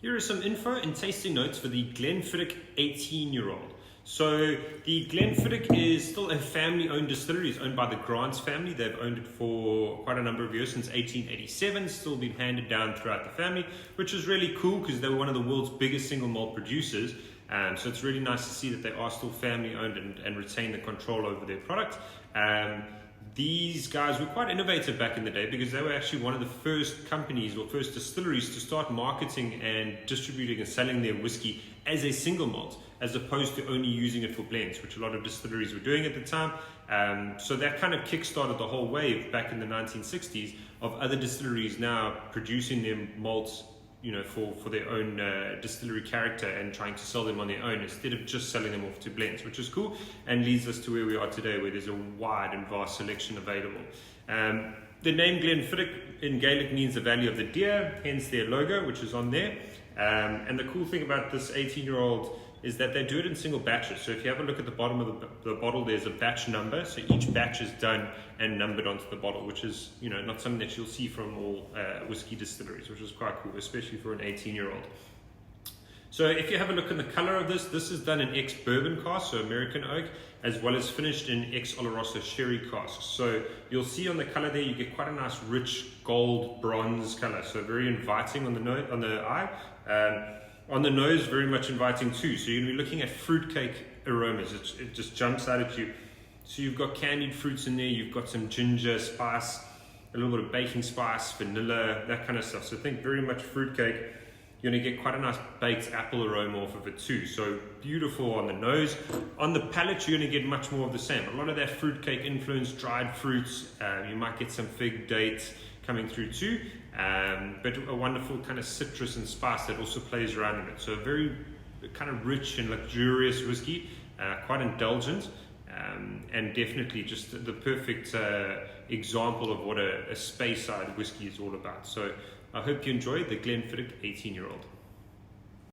Here are some info and tasting notes for the Glenfiddich 18-year-old. So the Glenfiddich is still a family-owned distillery. It's owned by the Grants family. They've owned it for quite a number of years, since 1887. Still been handed down throughout the family, which is really cool because they were one of the world's biggest single malt producers. So it's really nice to see that they are still family-owned and retain the control over their product. These guys were quite innovative back in the day because they were actually one of the first companies or first distilleries to start marketing and distributing and selling their whiskey as a single malt, as opposed to only using it for blends, which a lot of distilleries were doing at the time. So that kind of kick-started the whole wave back in the 1960s of other distilleries now producing their malts, for their own distillery character and trying to sell them on their own instead of just selling them off to blends, which is cool and leads us to where we are today, where there's a wide and vast selection available. The name Glenfiddich in Gaelic means the valley of the deer, hence their logo, which is on there. And the cool thing about this 18-year-old is that they do it in single batches. So if you have a look at the bottom of the bottle, there's a batch number. So each batch is done and numbered onto the bottle, which is not something that you'll see from all whiskey distilleries, which is quite cool, especially for an 18-year-old. So if you have a look at the color of this is done in ex-bourbon casks, so American oak, as well as finished in ex-Oloroso sherry casks. So you'll see on the color there, you get quite a nice rich gold bronze color, so very inviting on the eye. On the nose, very much inviting too. So you're going to be looking at fruitcake aromas. It just jumps out at you. So you've got candied fruits in there, you've got some ginger spice, a little bit of baking spice, vanilla, that kind of stuff. So think very much fruitcake. You're going to get quite a nice baked apple aroma off of it too. So beautiful on the nose. On the palate, you're going to get much more of the same. A lot of that fruitcake influence, dried fruits. You might get some fig, dates coming through too. But a wonderful kind of citrus and spice that also plays around in it. So a very kind of rich and luxurious whiskey, quite indulgent, and definitely just the perfect example of what a Speyside whiskey is all about. So I hope you enjoyed the Glenfiddich 18-year-old.